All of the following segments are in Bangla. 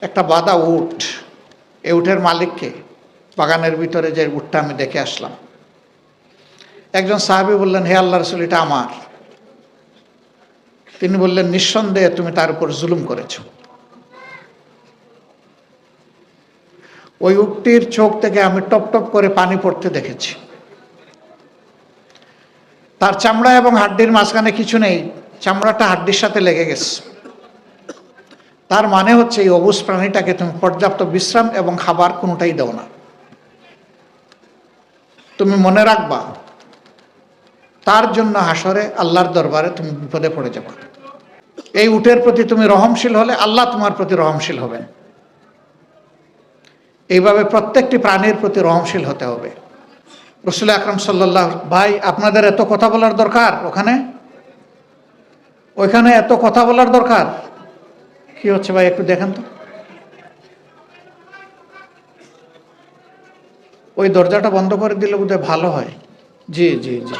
একটা বাঁধা উট, এই উটের মালিককে বাগানের ভিতরে যে উটটা আমি দেখে আসলাম। একজন সাহাবী বললেন, হে আল্লাহ রাসূল, এটা আমার। তিনি বললেন, নিঃসন্দেহে তুমি তার উপর জুলুম করেছ। ওই উটটির চোখ থেকে আমি টপ টপ করে পানি পড়তে দেখেছি। তার চামড়া এবং হাড্ডির মাঝখানে কিছু নেই, চামড়াটা হাড্ডির সাথে লেগে গেছে। তার মানে হচ্ছে এই অবুজ প্রাণীটাকে তুমি পর্যাপ্ত বিশ্রাম এবং খাবার কোনোটাই দাও না। তুমি মনে রাখবা, তার জন্য হাসরে আল্লাহর দরবারে তুমি বিপদে পড়ে যাবে। এই উটের প্রতি তুমি রহমশীল হলে আল্লাহ তোমার প্রতি রহমশীল হবেন। এইভাবে প্রত্যেকটি প্রাণীর প্রতি রহমশীল হতে হবে। রাসূল আকরাম সাল্লাল্লাহু, ভাই আপনাদের এত কথা বলার দরকার? ওইখানে এত কথা বলার দরকার কি হচ্ছে ভাই? একটু দেখেন তো। ওই দরজাটা বন্ধ করে দিলে বোধহয় ভালো হয়। জি জি জি,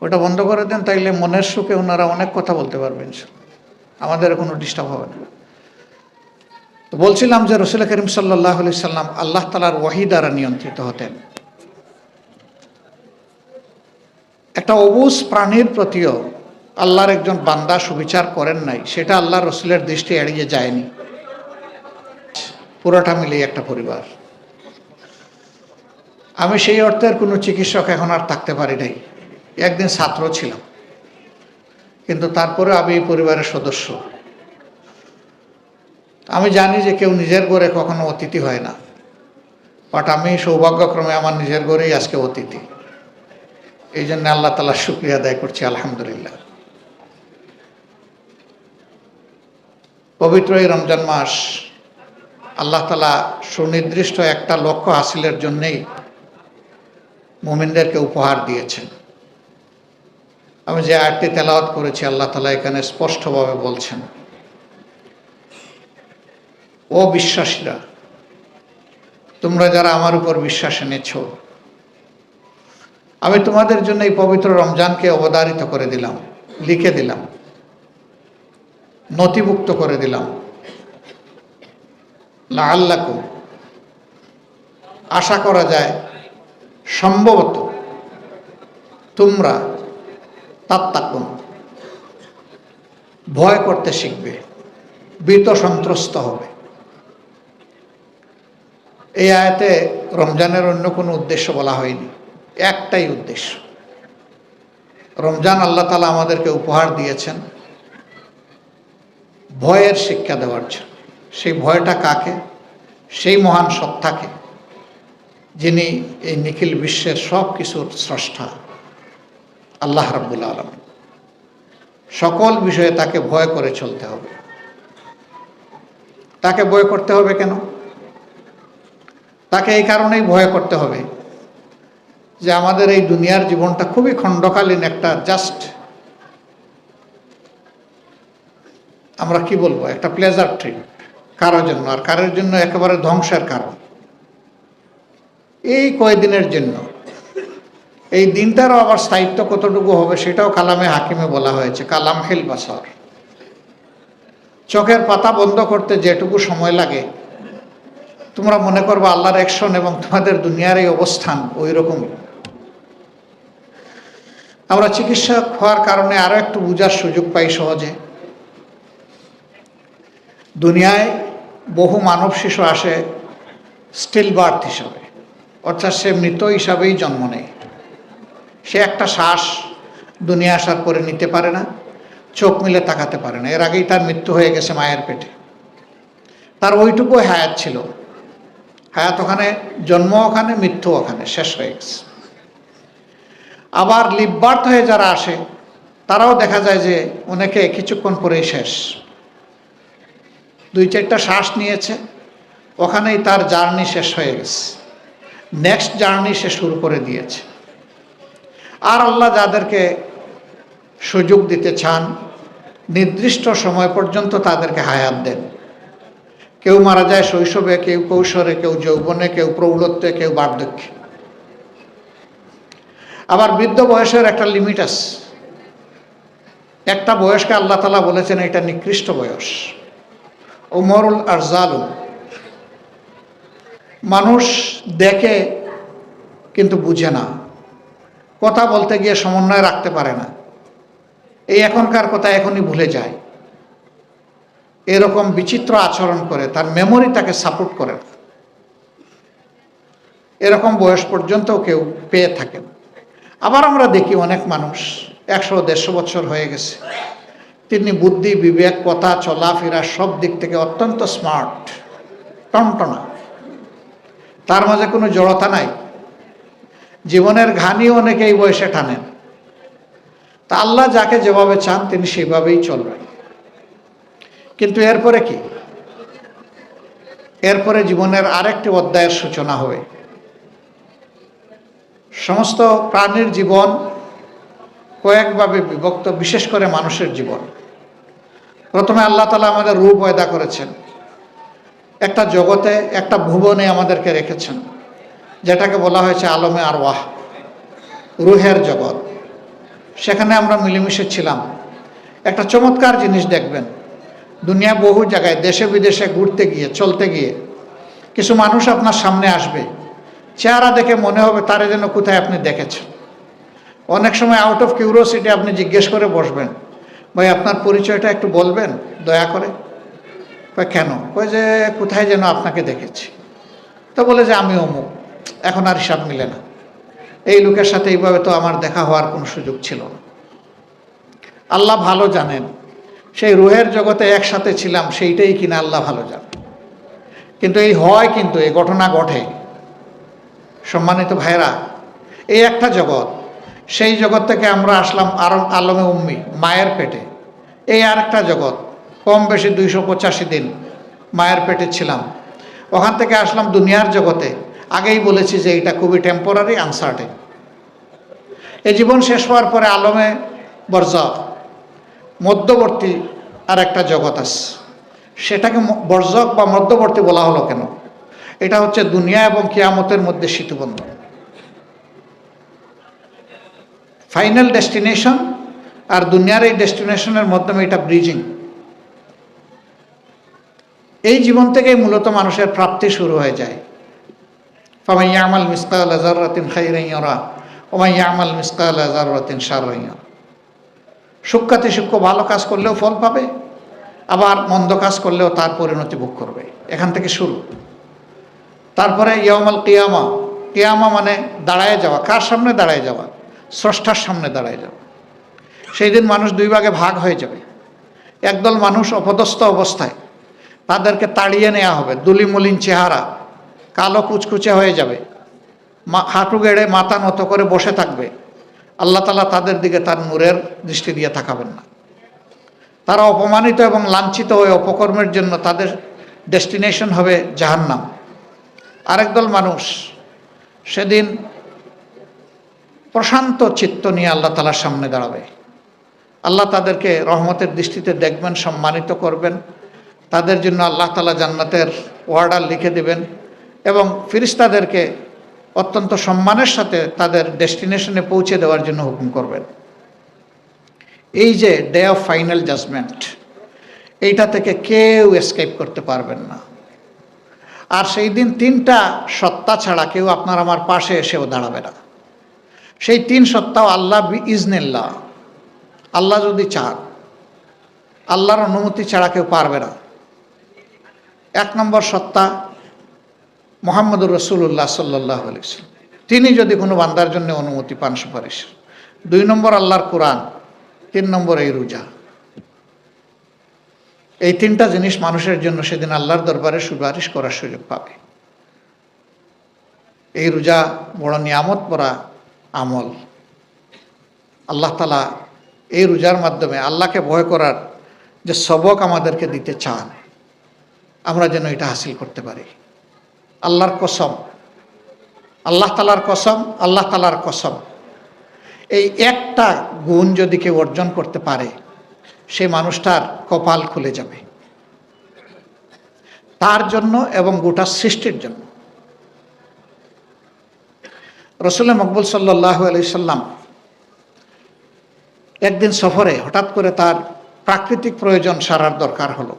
ওটা বন্ধ করে দেন, তাইলে মনের সুখে ওনারা অনেক কথা বলতে পারবেন, আমাদের কোনো ডিস্টার্ব হবে না। তো বলছিলাম যে রাসূল করিম সাল্লাল্লাহু আলাইহি সাল্লাম আল্লাহ তাআলার ওহী দ্বারা নিয়ন্ত্রিত হতেন। একটা অবুজ প্রাণীর প্রতিও আল্লাহর একজন বান্দা সুবিচার করেন নাই, সেটা আল্লাহ রসুলের দৃষ্টি এড়িয়ে যায়নি। পুরোটা মিলিয়ে একটা পরিবার। আমি সেই অর্থের কোনো চিকিৎসক এখন আর থাকতে পারি নাই, একদিন ছাত্র ছিলাম, কিন্তু তারপরে আমি এই পরিবারের সদস্য। আমি জানি যে কেউ নিজের ঘরে কখনো অতিথি হয় না, বাট আমি সৌভাগ্যক্রমে আমার নিজের ঘরেই আজকে অতিথি। এই জন্য আল্লাহ তাআলার শুকরিয়া আদায় করছি, আলহামদুলিল্লাহ। পবিত্র এই রমজান মাস আল্লাহ তাআলা সুনির্দিষ্ট একটা লক্ষ্য হাসিলের জন্যেই মুমিনদেরকে উপহার দিয়েছেন। আমি যে আয়াতটি তেলাওয়াত করেছি, আল্লাহ তাআলা এখানে স্পষ্টভাবে বলছেন, ও বিশ্বাসীরা, তোমরা যারা আমার উপর বিশ্বাস এনেছ, আমি তোমাদের জন্য এই পবিত্র রমজানকে অবধারিত করে দিলাম, লিখে দিলাম, নথিভুক্ত করে দিলাম। লাআল্লাকুম, আশা করা যায় সম্ভবত তোমরা তাত্তাকুন, ভয় করতে শিখবে, ভীত সন্ত্রস্ত হবে। এই আয়াতে রমজানের অন্য কোনো উদ্দেশ্য বলা হয়নি, একটাই উদ্দেশ্য। রমজান আল্লাহ তাআলা আমাদেরকে উপহার দিয়েছেন ভয়ের শিক্ষা দেওয়ার জন্য। সেই ভয়টা কাকে? সেই মহান সত্তাকে, যিনি এই নিখিল বিশ্বের সব কিছুর স্রষ্টা, আল্লাহ রাব্বুল আলামিন। সকল বিষয়ে তাকে ভয় করে চলতে হবে। তাকে ভয় করতে হবে কেন? তাকে এই কারণেই ভয় করতে হবে যে আমাদের এই দুনিয়ার জীবনটা খুবই খণ্ডকালীন, একটা জাস্ট আমরা কি বলবো, একটা প্লেজার ট্রিপ কারোর জন্য, আর কারোর জন্য একেবারে ধ্বংসের কারণ। এই কয়েকদিনের জন্য, এই দিনটারও আবার স্থায়িত্ব কতটুকু হবে সেটাও কালামে হাকিমে বলা হয়েছে, কালামহিল বাসর। চোখের পাতা বন্ধ করতে যেটুকু সময় লাগে, তোমরা মনে করবে আল্লাহর অ্যাকশন এবং তোমাদের দুনিয়ার এই অবস্থান ওই রকমই। আমরা চিকিৎসক হওয়ার কারণে আরো একটু বোঝার সুযোগ পাই সহজে। দুনিয়ায় বহু মানব শিশু আসে স্টিল বার্থ হিসাবে, অর্থাৎ সে মৃত হিসাবেই জন্ম নেয়। সে একটা শ্বাস দুনিয়া আসার পরে নিতে পারে না, চোখ মিলে তাকাতে পারে না, এর আগেই তার মৃত্যু হয়ে গেছে মায়ের পেটে। তার ওইটুকু হায়াত ছিল, হায়াত ওখানে, জন্ম ওখানে, মৃত্যু ওখানে, শেষ হয়ে গেছে। আবার লিভ বার্থ হয়ে যারা আসে তারাও দেখা যায় যে অনেকে কিছুক্ষণ পরেই শেষ, 2-4টা শ্বাস নিয়েছে, ওখানেই তার জার্নি শেষ হয়ে গেছে, নেক্সট জার্নি সে শুরু করে দিয়েছে। আর আল্লাহ যাদেরকে সুযোগ দিতে চান, নির্দিষ্ট সময় পর্যন্ত তাদেরকে হায়াত দেন। কেউ মারা যায় শৈশবে, কেউ কৈশোরে, কেউ যৌবনে, কেউ প্রৌঢ়ত্বে, কেউ বার্ধক্যে। আবার বৃদ্ধ বয়সের একটা লিমিট আছে। একটা বয়সকে আল্লাহ তাআলা বলেছেন এটা নিকৃষ্ট বয়স, উমরুল আরজালু, মানুষ দেখে কিন্তু বুঝে না, কথা বলতে গিয়ে সমন্বয় রাখতে পারে না, এই এখনকার কথা এখনই ভুলে যায়, এরকম বিচিত্র আচরণ করে, তার মেমোরি তাকে সাপোর্ট করে না। এরকম বয়স পর্যন্ত কেউ পেয়ে থাকেন। আবার আমরা দেখি অনেক মানুষ 100-150 বছর হয়ে গেছে, তিনি বুদ্ধি বিবেক কথা চলাফেরা সব দিক থেকে অত্যন্ত স্মার্ট, টনটনা, তার মাঝে কোনো জড়তা নাই, জীবনের ঘানি অনেকে এই বয়সে টানেন। তা আল্লাহ যাকে যেভাবে চান তিনি সেভাবেই চলবেন। কিন্তু এরপরে কি? এরপরে জীবনের আরেকটি অধ্যায়ের সূচনা হবে। সমস্ত প্রাণীর জীবন কয়েকভাবে বিভক্ত, বিশেষ করে মানুষের জীবন। প্রথমে আল্লাহ তাআলা আমাদের রূহ পয়দা করেছেন, একটা জগতে, একটা ভুবনে আমাদেরকে রেখেছেন, যেটাকে বলা হয়েছে আলমে আরওয়াহ, রুহের জগৎ। সেখানে আমরা মিলেমিশে ছিলাম। একটা চমৎকার জিনিস দেখবেন, দুনিয়া বহু জায়গায় দেশে বিদেশে ঘুরতে গিয়ে, চলতে গিয়ে কিছু মানুষ আপনার সামনে আসবে, চেহারা দেখে মনে হবে তারে যেন কোথায় আপনি দেখেছেন। অনেক সময় আউট অফ কিউরিওসিটি আপনি জিজ্ঞেস করে বসবেন, ভাই আপনার পরিচয়টা একটু বলবেন দয়া করে? কেন? কই যে কোথায় যেন আপনাকে দেখেছি। তো বলে যে আমি অমুক। এখন আর হিসাব মিলে না, এই লোকের সাথে এইভাবে তো আমার দেখা হওয়ার কোনো সুযোগ ছিল না। আল্লাহ ভালো জানেন সেই রুহের জগতে একসাথে ছিলাম, সেইটাই কিনা আল্লাহ ভালো জানেন। কিন্তু এই হয়, কিন্তু এই ঘটনা ঘটে। সম্মানিত ভাইরা, এই একটা জগৎ, সেই জগৎ থেকে আমরা আসলাম আলমে উম্মি, মায়ের পেটে। এই আর একটা জগৎ, কম বেশি 285 দিন মায়ের পেটে ছিলাম। ওখান থেকে আসলাম দুনিয়ার জগতে। আগেই বলেছি যে এটা খুবই টেম্পোরারি, আনসার্টেন। এই জীবন শেষ হওয়ার পরে আলমে বরজাখ, মধ্যবর্তী আর একটা জগৎ আছে। সেটাকে বরজাখ বা মধ্যবর্তী বলা হলো কেন? এটা হচ্ছে দুনিয়া এবং কিয়ামতের মধ্যে সেতুবন্ধন, ফাইনাল ডেস্টিনেশন আর দুনিয়ার এই ডেস্টিনেশনের মাধ্যমে এটা ব্রিজিং। এই জীবন থেকেই মূলত মানুষের প্রাপ্তি শুরু হয়ে যায়। ফামান ইয়ামাল মিসকালা যাররাতিন খাইরান ইয়ারা ওয়া মান ইয়ামাল মিসকালা যাররাতিন শাররান ইয়ারা। সূক্ষ্মাতি সূক্ষ্ম ভালো কাজ করলেও ফল পাবে, আবার মন্দ কাজ করলেও তার পরিণতি ভোগ করবে। এখান থেকে শুরু। তারপরে ইয়াউমাল কিয়ামা, কিয়ামা মানে দাঁড়ায় যাওয়া। কার সামনে দাঁড়ায় যাওয়া? স্রষ্টার সামনে দাঁড়ায় যাওয়া। সেই দিন মানুষ দুই ভাগে ভাগ হয়ে যাবে। একদল মানুষ অপদস্থ অবস্থায়, তাদেরকে তাড়িয়ে নেওয়া হবে, দুলিমলিন চেহারা, কালো কুচকুচে হয়ে যাবে, হাঁটু গেড়ে মাথা নত করে বসে থাকবে। আল্লাহ তাআলা তাদের দিকে তার নূরের দৃষ্টি দিয়ে তাকাবেন না। তারা অপমানিত এবং লাঞ্ছিত হয়ে অপকর্মের জন্য তাদের ডেস্টিনেশন হবে জাহান্নাম। আরেকদল মানুষ সেদিন প্রশান্ত চিত্ত নিয়ে আল্লাহ তাআলার সামনে দাঁড়াবে। আল্লাহ তাদেরকে রহমতের দৃষ্টিতে দেখবেন, সম্মানিত করবেন। তাদের জন্য আল্লাহ তাআলা জান্নাতের ওয়ার্ডার লিখে দেবেন এবং ফেরেশতাদেরকে অত্যন্ত সম্মানের সাথে তাদের ডেস্টিনেশনে পৌঁছে দেওয়ার জন্য হুকুম করবেন। এই যে ডে অফ ফাইনাল জাজমেন্ট, এইটা থেকে কেউ এসকেপ করতে পারবেন না। আর সেই দিন তিনটা সত্তা ছাড়া কেউ আপনার আমার পাশে এসেও দাঁড়াবে না। সেই তিন সত্তাও আল্লাহ বিইজনিল্লাহ, আল্লাহ যদি চান, আল্লাহর অনুমতি ছাড়া কেউ পারবে না। এক নম্বর সত্তা মুহাম্মদুর রাসূলুল্লাহ সাল্লাল্লাহু আলাইহি ওয়াসাল্লাম, তিনি যদি কোনো বান্দার জন্য অনুমতি পান, সুপারিশ। 2 নম্বর আল্লাহর কোরআন, 3 নম্বর এই রোজা। এই তিনটা জিনিস মানুষের জন্য সেদিন আল্লাহর দরবারে সুপারিশ করার সুযোগ পাবে। এই রোজা বড় নিয়ামত ভরা আমল। আল্লাহ তাআলা এই রোজার মাধ্যমে আল্লাহকে ভয় করার যে সবক আমাদেরকে দিতে চান, আমরা যেন এটা হাসিল করতে পারি। আল্লাহর কসম, আল্লাহ তাআলার কসম, আল্লাহ তাআলার কসম, এই একটা গুণ যদি কেউ অর্জন করতে পারে, সেই মানুষটার কপাল খুলে যাবে, তার জন্য এবং গোটা সৃষ্টির জন্য। রাসূল মকবুল সাল্লাল্লাহু আলাইহি সাল্লাম একদিন সফরে হঠাৎ করে তার প্রাকৃতিক প্রয়োজন সারার দরকার হলো।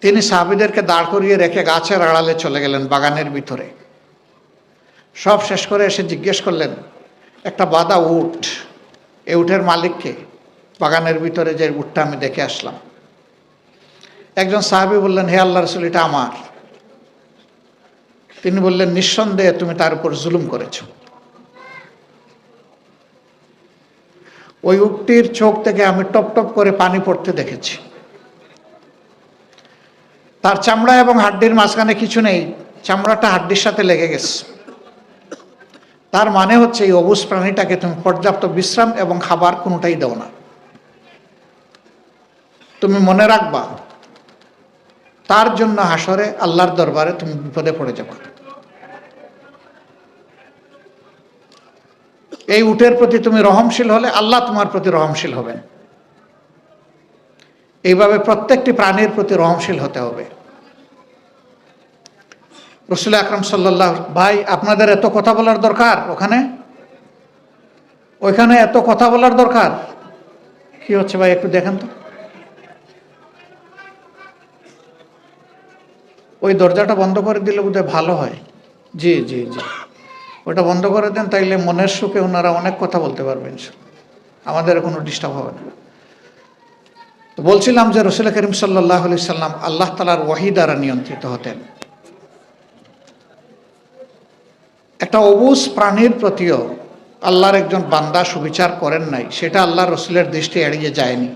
তিনি সাহাবীদেরকে দাঁড় করিয়ে রেখে গাছের আড়ালে চলে গেলেন বাগানের ভিতরে। সব শেষ করে এসে জিজ্ঞেস করলেন, একটা বাঁধা উট, এই উটের মালিককে? বাগানের ভিতরে যে উটটা আমি দেখে আসলাম। একজন সাহাবী বললেন, হে আল্লাহর রাসূল, এটা আমার। তিনি বললেন, নিঃসন্দেহে তুমি তার উপর জুলুম করেছ। ওই উটটির চোখ থেকে আমি টপ টপ করে পানি পড়তে দেখেছি। তার চামড়া এবং হাড্ডির মাঝখানে কিছু নেই, চামড়াটা হাড্ডির সাথে লেগে গেছে। তার মানে হচ্ছে এই অবুজ প্রাণীটাকে তুমি পর্যাপ্ত বিশ্রাম এবং খাবার কোনোটাই দাও না। তুমি মনে রাখবা, তার জন্য হাসরে আল্লাহর দরবারে তুমি বিপদে পড়ে যাবে। এই উটের প্রতি তুমি রহমশীল হলে আল্লাহ তোমার প্রতি রহমশীল হবেন। এইভাবে প্রত্যেকটি প্রাণীর প্রতি রহমশীল হতে হবে। রাসূল আকরাম সাল্লাল্লাহু, ভাই আপনাদের এত কথা বলার দরকার? ওইখানে এত কথা বলার দরকার কি হচ্ছে ভাই? একটু দেখেন তো। ওই দরজাটা বন্ধ করে দিলে বোধহয় ভালো হয়। জি জি জি, ওটা বন্ধ করে দেন, তাইলে মনের সুখে ওনারা অনেক কথা বলতে পারবেন, আমাদের কোনো ডিস্টার্ব হবে না। তো বলছিলাম যে রাসূল করিম সাল্লাল্লাহু আলাইহি সাল্লাম আল্লাহ তাআলার ওহী দ্বারা নিয়ন্ত্রিত হতেন। একটা অবুজ প্রাণীর প্রতিও আল্লাহর একজন বান্দা সুবিচার করেন নাই, সেটা আল্লাহর রাসূলের দৃষ্টি এড়িয়ে যায়নি।